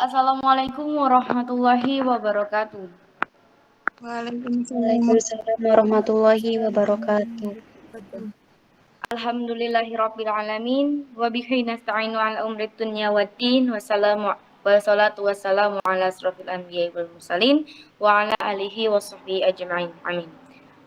Assalamualaikum warahmatullahi wabarakatuh. Waalaikumsalam warahmatullahi wabarakatuh. Alhamdulillahirabbil alamin wa bihi nasta'inu 'ala umri dunya waddin wassalatu wassalamu ala asrofil anbiya'i wal mursalin wa ala alihi washabbihi ajma'in. Amin.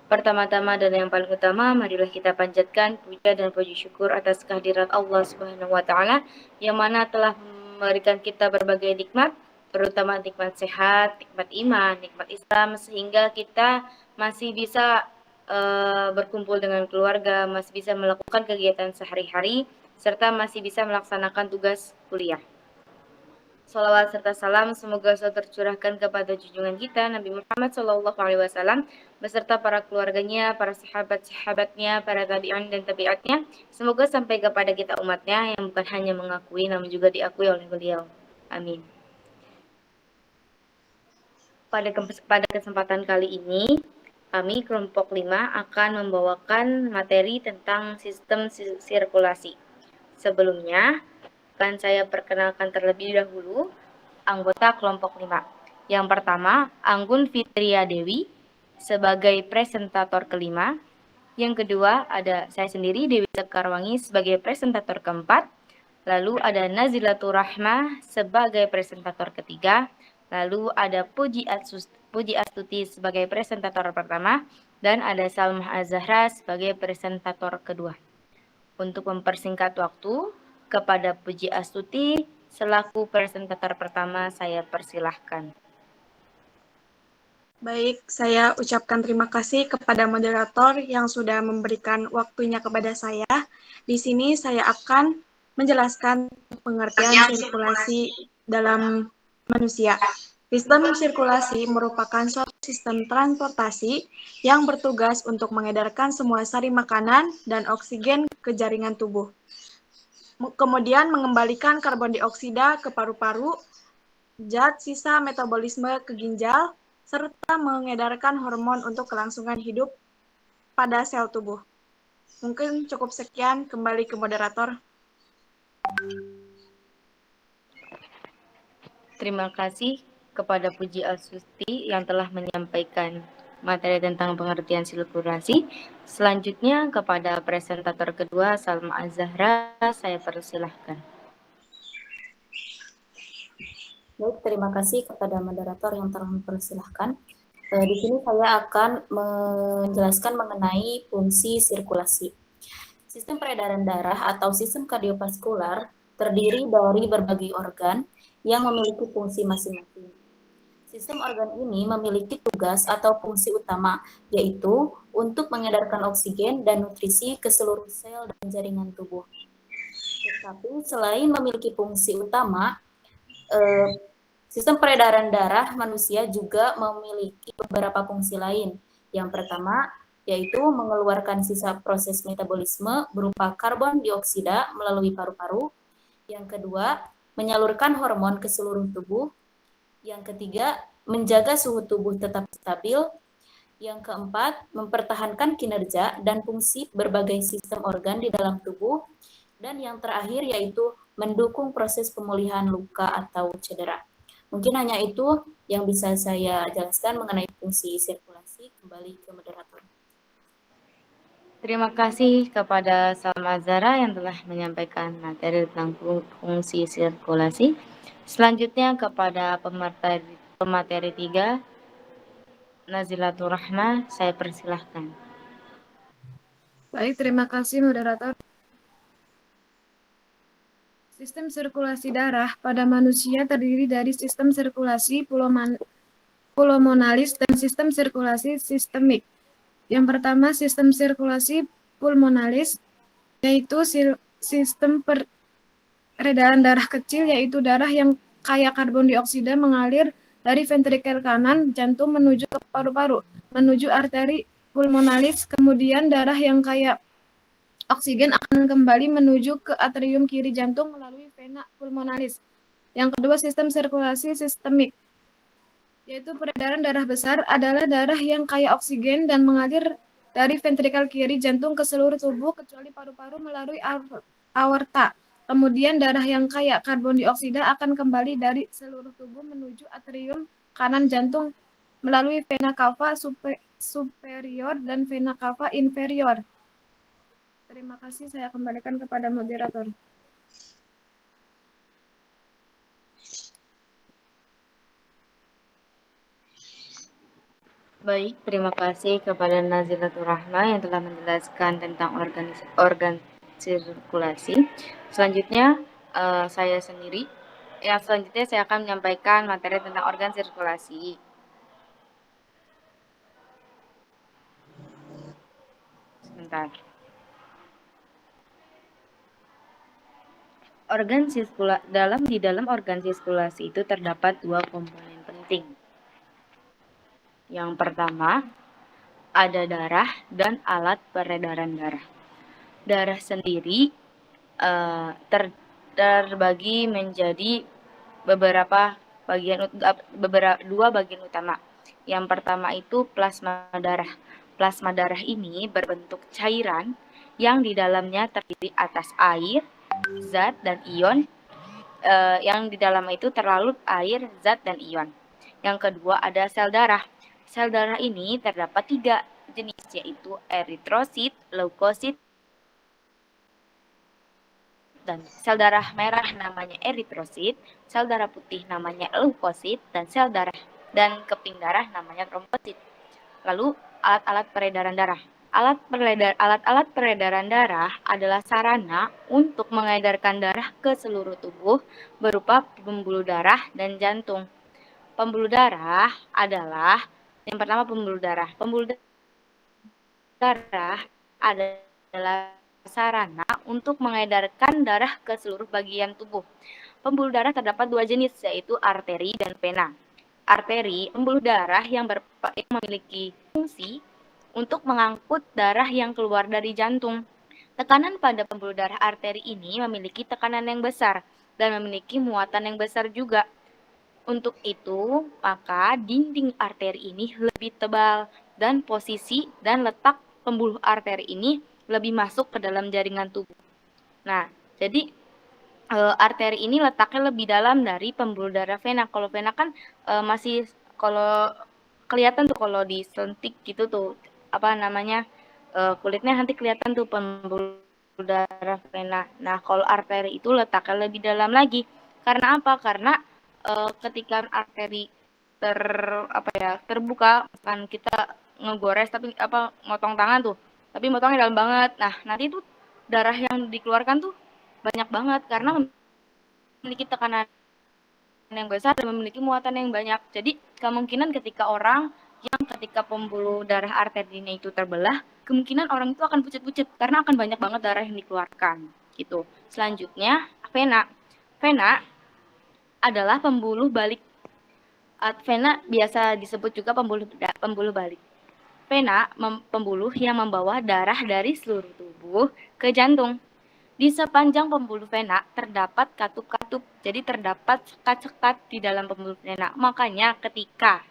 Pertama-tama dan yang paling utama, marilah kita panjatkan puja dan puji syukur atas kehadirat Allah Subhanahu wa taala yang mana telah memberikan kita berbagai nikmat, terutama nikmat sehat, nikmat iman, nikmat Islam, sehingga kita masih bisa berkumpul dengan keluarga, masih bisa melakukan kegiatan sehari-hari, serta masih bisa melaksanakan tugas kuliah. Salawat serta salam semoga selalu tercurahkan kepada junjungan kita Nabi Muhammad SAW beserta para keluarganya, para sahabat-sahabatnya, para tabi'in dan tabi'atnya. Semoga sampai kepada kita umatnya yang bukan hanya mengakui namun juga diakui oleh beliau. Amin. Pada kesempatan kali ini, kami kelompok 5 akan membawakan materi tentang sistem sirkulasi. Sebelumnya, akan saya perkenalkan terlebih dahulu anggota kelompok 5. Yang pertama, Anggun Fitria Dewi sebagai presentator kelima. Yang kedua, ada saya sendiri, Dewi Sekarwangi, sebagai presentator keempat. Lalu ada Nazilatur Rahmah sebagai presentator ketiga. Lalu ada Puji Astuti sebagai presentator pertama. Dan ada Salmah Azahra sebagai presentator kedua. Untuk mempersingkat waktu, kepada Puji Astuti selaku presentator pertama saya persilahkan. Baik, saya ucapkan terima kasih kepada moderator yang sudah memberikan waktunya kepada saya. Di sini saya akan menjelaskan pengertian sirkulasi dalam manusia. Sistem sirkulasi merupakan suatu sistem transportasi yang bertugas untuk mengedarkan semua sari makanan dan oksigen ke jaringan tubuh. Kemudian mengembalikan karbon dioksida ke paru-paru, zat sisa metabolisme ke ginjal, serta mengedarkan hormon untuk kelangsungan hidup pada sel tubuh. Mungkin cukup sekian, kembali ke moderator. Terima kasih kepada Puji Astuti yang telah menyampaikan materi tentang pengertian sirkulasi. Selanjutnya kepada presentator kedua, Salma Azahra, saya persilahkan. Baik, terima kasih kepada moderator yang telah mempersilahkan. Di sini saya akan menjelaskan mengenai fungsi sirkulasi. Sistem peredaran darah atau sistem kardiovaskular terdiri dari berbagai organ yang memiliki fungsi masing-masing. Sistem organ ini memiliki tugas atau fungsi utama, yaitu untuk mengedarkan oksigen dan nutrisi ke seluruh sel dan jaringan tubuh. Tetapi selain memiliki fungsi utama, sistem peredaran darah manusia juga memiliki beberapa fungsi lain. Yang pertama, yaitu mengeluarkan sisa proses metabolisme berupa karbon dioksida melalui paru-paru. Yang kedua, menyalurkan hormon ke seluruh tubuh. Yang ketiga, menjaga suhu tubuh tetap stabil. Yang keempat, mempertahankan kinerja dan fungsi berbagai sistem organ di dalam tubuh. Dan yang terakhir yaitu mendukung proses pemulihan luka atau cedera. Mungkin hanya itu yang bisa saya jelaskan mengenai fungsi sirkulasi. Kembali ke moderator. Terima kasih kepada Salma Azahra yang telah menyampaikan materi tentang fungsi sirkulasi. Selanjutnya kepada pemateri 3, Nazilatur Rahmah, saya persilahkan. Baik, terima kasih moderator. Sistem sirkulasi darah pada manusia terdiri dari sistem sirkulasi pulmonalis dan sistem sirkulasi sistemik. Yang pertama, sistem sirkulasi pulmonalis, yaitu sistem peredaran darah kecil, yaitu darah yang kaya karbon dioksida mengalir dari ventrikel kanan jantung menuju ke paru-paru, menuju arteri pulmonalis, kemudian darah yang kaya oksigen akan kembali menuju ke atrium kiri jantung melalui vena pulmonalis. Yang kedua, sistem sirkulasi sistemik, yaitu peredaran darah besar adalah darah yang kaya oksigen dan mengalir dari ventrikel kiri jantung ke seluruh tubuh kecuali paru-paru melalui aorta. Kemudian darah yang kaya karbon dioksida akan kembali dari seluruh tubuh menuju atrium kanan jantung melalui vena cava superior dan vena cava inferior. Terima kasih, saya kembalikan kepada moderator. Baik, terima kasih kepada Nazilatul Rahma yang telah menjelaskan tentang organ sirkulasi. Selanjutnya, saya sendiri. Yang selanjutnya saya akan menyampaikan materi tentang organ sirkulasi. Sebentar. Di dalam organ sirkulasi itu terdapat dua komponen penting. Yang pertama, ada darah dan alat peredaran darah. Darah sendiri terbagi menjadi dua bagian utama. Yang pertama itu plasma darah. Plasma darah ini berbentuk cairan yang di dalamnya terdiri atas air, zat, dan ion. Yang di dalam itu terlarut air, zat, dan ion. Yang kedua ada sel darah. Sel darah ini terdapat 3 jenis, yaitu eritrosit, leukosit, dan sel darah merah namanya eritrosit, sel darah putih namanya leukosit, dan sel darah dan keping darah namanya trombosit. Lalu alat-alat peredaran darah. Alat-alat peredaran darah adalah sarana untuk mengedarkan darah ke seluruh tubuh berupa pembuluh darah dan jantung. Pembuluh darah adalah yang pertama pembuluh darah. Pembuluh darah adalah sarana untuk mengedarkan darah ke seluruh bagian tubuh. Pembuluh darah terdapat 2 jenis, yaitu arteri dan vena. Arteri, pembuluh darah yang memiliki fungsi untuk mengangkut darah yang keluar dari jantung. Tekanan pada pembuluh darah arteri ini memiliki tekanan yang besar dan memiliki muatan yang besar juga. Untuk itu, maka dinding arteri ini lebih tebal dan posisi dan letak pembuluh arteri ini lebih masuk ke dalam jaringan tubuh. Nah, jadi arteri ini letaknya lebih dalam dari pembuluh darah vena. Kalau vena kan masih kalau kelihatan tuh kalau disuntik gitu tuh kulitnya nanti kelihatan tuh pembuluh darah vena. Nah, kalau arteri itu letaknya lebih dalam lagi. Karena apa? Karena ketika arteri terbuka, kan kita ngegores tapi motong tangan tuh, tapi motongnya dalam banget. Nah, nanti tuh darah yang dikeluarkan tuh banyak banget karena memiliki tekanan yang besar dan memiliki muatan yang banyak. Jadi kemungkinan ketika pembuluh darah arterinya itu terbelah, kemungkinan orang itu akan pucat-pucat karena akan banyak banget darah yang dikeluarkan gitu. Selanjutnya vena. Vena adalah pembuluh balik. Vena biasa disebut juga pembuluh balik. Vena pembuluh yang membawa darah dari seluruh tubuh ke jantung. Di sepanjang pembuluh vena terdapat katup-katup, jadi terdapat sekat-sekat di dalam pembuluh vena. Makanya ketika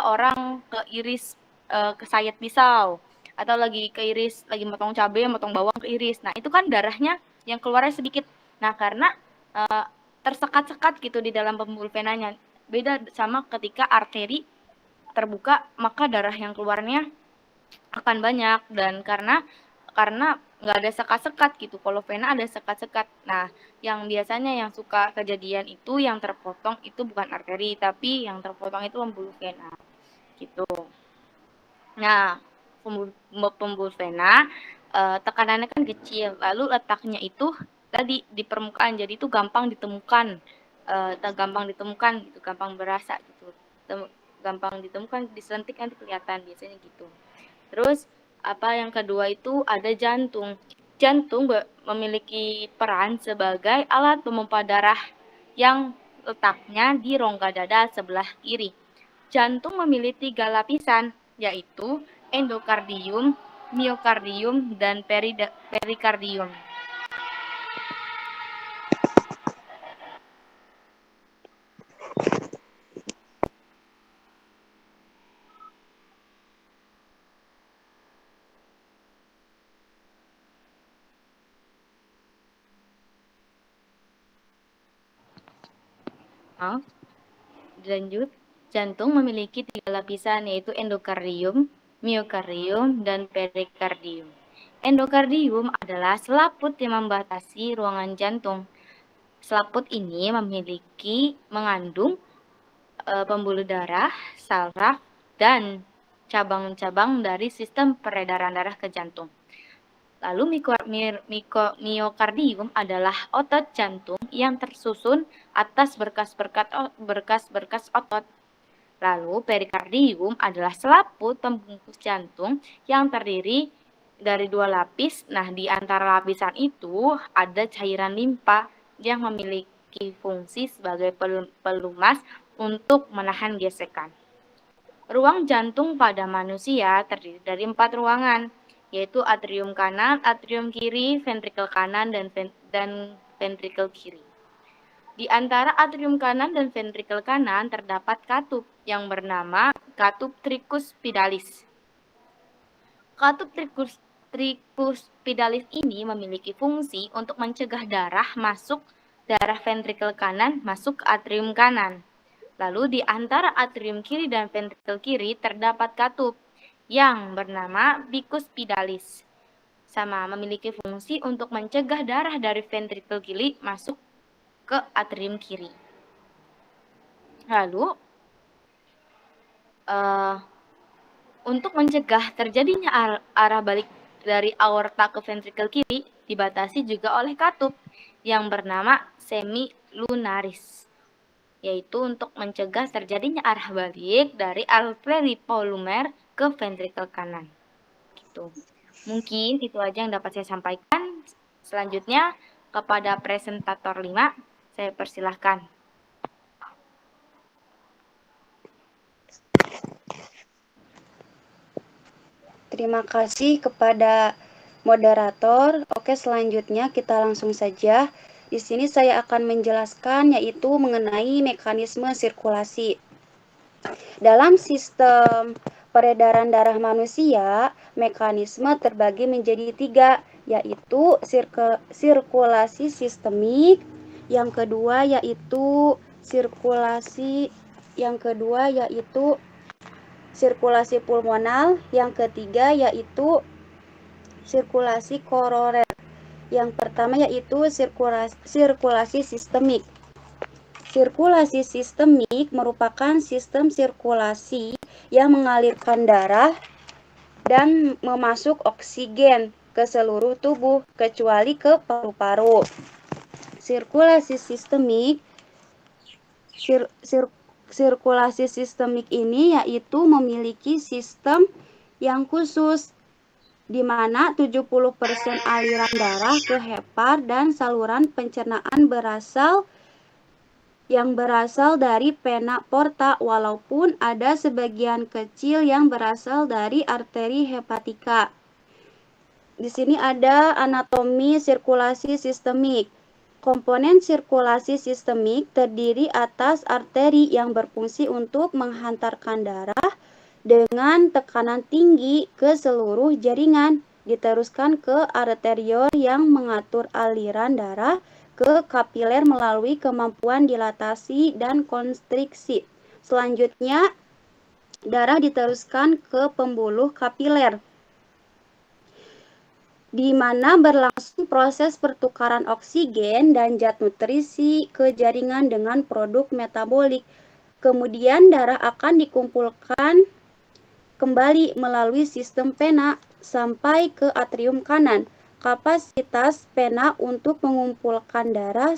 orang keiris kesayat pisau, atau lagi motong cabai, motong bawang keiris, nah itu kan darahnya yang keluarnya sedikit. Nah, karena tersekat-sekat gitu di dalam pembuluh venanya. Beda sama ketika arteri terbuka, maka darah yang keluarnya akan banyak, dan karena nggak ada sekat-sekat gitu. Kalau vena ada sekat-sekat. Nah, yang biasanya yang suka kejadian itu yang terpotong itu bukan arteri, tapi yang terpotong itu pembuluh vena gitu. Nah, pembuluh vena tekanannya kan kecil, lalu letaknya itu tadi di permukaan, jadi itu gampang ditemukan gitu, gampang berasa gitu, gampang ditemukan, disentik nanti kelihatan biasanya gitu. Terus yang kedua itu ada jantung. Jantung memiliki peran sebagai alat pemompa darah yang letaknya di rongga dada sebelah kiri. Jantung memiliki 3 lapisan, yaitu endokardium, miokardium, dan perikardium. Lanjut, jantung memiliki 3 lapisan yaitu endokardium, miokardium, dan perikardium. Endokardium adalah selaput yang membatasi ruangan jantung. Selaput ini mengandung pembuluh darah, saraf, dan cabang-cabang dari sistem peredaran darah ke jantung. Lalu miokardium adalah otot jantung yang tersusun atas berkas-berkas otot. Lalu perikardium adalah selaput pembungkus jantung yang terdiri dari 2 lapis. Nah, di antara lapisan itu ada cairan limpa yang memiliki fungsi sebagai pelumas untuk menahan gesekan. Ruang jantung pada manusia terdiri dari 4 ruangan, yaitu atrium kanan, atrium kiri, ventrikel kanan, dan ventrikel kiri. Di antara atrium kanan dan ventrikel kanan terdapat katup yang bernama katup tricuspidalis. Katup tricuspidalis ini memiliki fungsi untuk mencegah darah ventrikel kanan masuk ke atrium kanan. Lalu di antara atrium kiri dan ventrikel kiri terdapat katup yang bernama bicuspidalis. Sama memiliki fungsi untuk mencegah darah dari ventrikel kiri masuk ke atrium kiri. Lalu untuk mencegah terjadinya arah balik dari aorta ke ventrikel kiri dibatasi juga oleh katup yang bernama semilunaris, yaitu untuk mencegah terjadinya arah balik dari arteri pulmoner ke ventrikel kanan. Gitu. Mungkin itu aja yang dapat saya sampaikan. Selanjutnya kepada presentator 5, saya persilahkan. Terima kasih kepada moderator. Oke, selanjutnya kita langsung saja. Di sini saya akan menjelaskan yaitu mengenai mekanisme sirkulasi. Dalam sistem peredaran darah manusia, mekanisme terbagi menjadi 3, yaitu sirkulasi sistemik, yang kedua yaitu sirkulasi pulmonal, yang ketiga yaitu sirkulasi koroner. Yang pertama yaitu sirkulasi sistemik. Sirkulasi sistemik merupakan sistem sirkulasi yang mengalirkan darah dan memasuk oksigen ke seluruh tubuh kecuali ke paru-paru. Sirkulasi sistemik ini yaitu memiliki sistem yang khusus di mana 70% aliran darah ke hepar dan saluran pencernaan berasal dari vena porta, walaupun ada sebagian kecil yang berasal dari arteri hepatika. Di sini ada anatomi sirkulasi sistemik. Komponen sirkulasi sistemik terdiri atas arteri yang berfungsi untuk menghantarkan darah dengan tekanan tinggi ke seluruh jaringan, diteruskan ke arteriol yang mengatur aliran darah ke kapiler melalui kemampuan dilatasi dan konstriksi. Selanjutnya, darah diteruskan ke pembuluh kapiler, di mana berlangsung proses pertukaran oksigen dan zat nutrisi ke jaringan dengan produk metabolik. Kemudian darah akan dikumpulkan kembali melalui sistem vena sampai ke atrium kanan. Kapasitas vena untuk mengumpulkan darah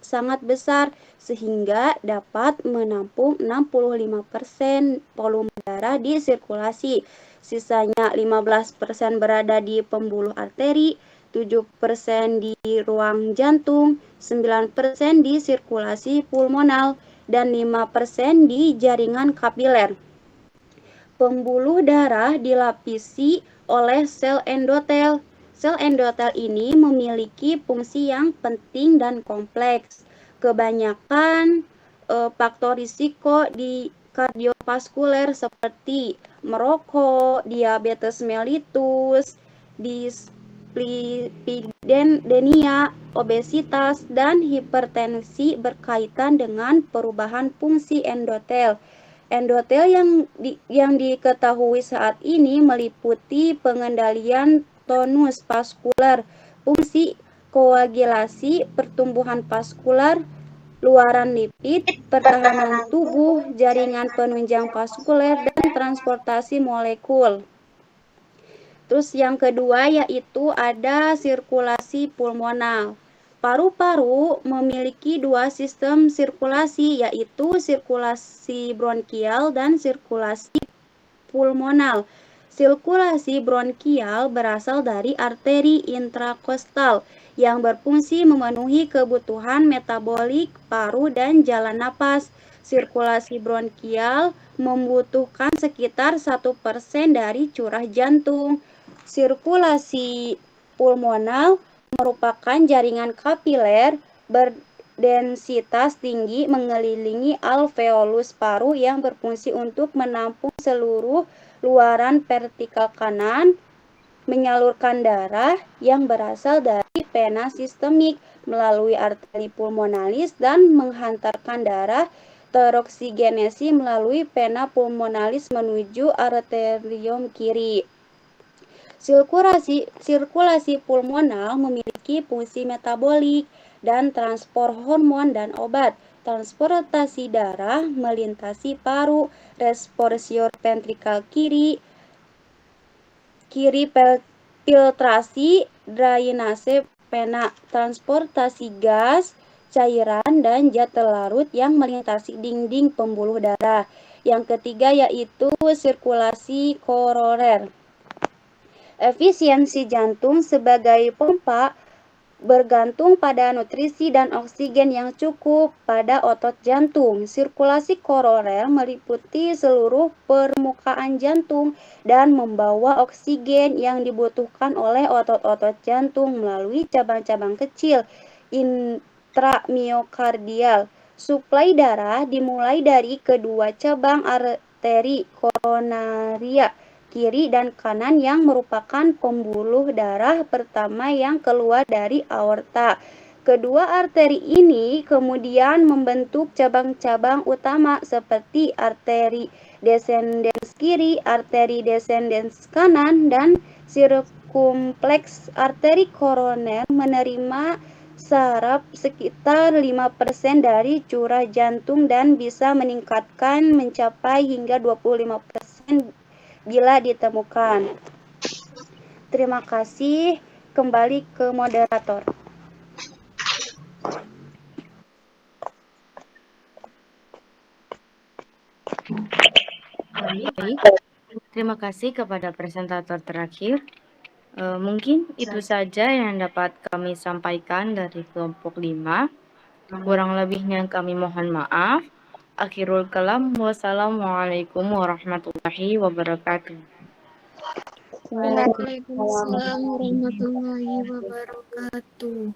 sangat besar sehingga dapat menampung 65% volume darah di sirkulasi. Sisanya 15% berada di pembuluh arteri, 7% di ruang jantung, 9% di sirkulasi pulmonal, dan 5% di jaringan kapiler. Pembuluh darah dilapisi oleh sel endotel. Sel endotel ini memiliki fungsi yang penting dan kompleks. Kebanyakan faktor risiko di kardiovaskuler seperti merokok, diabetes mellitus, dislipidemia, obesitas, dan hipertensi berkaitan dengan perubahan fungsi endotel. Endotel yang diketahui saat ini meliputi pengendalian tonus vaskular, fungsi koagulasi, pertumbuhan vaskular, luaran lipid, pertahanan tubuh, jaringan penunjang vaskuler, dan transportasi molekul. Terus yang kedua yaitu ada sirkulasi pulmonal. Paru-paru memiliki dua sistem sirkulasi, yaitu sirkulasi bronkial dan sirkulasi pulmonal. Sirkulasi bronkial berasal dari arteri intrakostal yang berfungsi memenuhi kebutuhan metabolik paru dan jalan napas. Sirkulasi bronkial membutuhkan sekitar 1% dari curah jantung. Sirkulasi pulmonal merupakan jaringan kapiler berdensitas tinggi mengelilingi alveolus paru yang berfungsi untuk menampung seluruh luaran vertikal kanan, menyalurkan darah yang berasal dari vena sistemik melalui arteri pulmonalis dan menghantarkan darah teroksigenasi melalui vena pulmonalis menuju arterium kiri. Sirkulasi pulmonal memiliki fungsi metabolik dan transport hormon dan obat, transportasi darah melintasi paru, responsor ventrikal kiri, filtrasi, drainase vena, transportasi gas, cairan, dan zat larut yang melintasi dinding pembuluh darah. Yang ketiga yaitu sirkulasi koroner. Efisiensi jantung sebagai pompa bergantung pada nutrisi dan oksigen yang cukup pada otot jantung. Sirkulasi koroner meliputi seluruh permukaan jantung dan membawa oksigen yang dibutuhkan oleh otot-otot jantung melalui cabang-cabang kecil intramiokardial. Suplai darah dimulai dari kedua cabang arteri koronaria kiri dan kanan yang merupakan pembuluh darah pertama yang keluar dari aorta. Kedua arteri ini kemudian membentuk cabang-cabang utama seperti arteri descendens kiri, arteri descendens kanan, dan sirkumfleks. Arteri koroner menerima saraf sekitar 5% dari curah jantung dan bisa meningkatkan mencapai hingga 25% bila ditemukan. Terima kasih. Kembali ke moderator. Baik, terima kasih kepada presentator terakhir. Mungkin itu saja yang dapat kami sampaikan dari kelompok 5. Kurang lebihnya kami mohon maaf. Akhirul kalam, wassalamualaikum warahmatullahi wabarakatuh. Waalaikumsalam warahmatullahi wabarakatuh.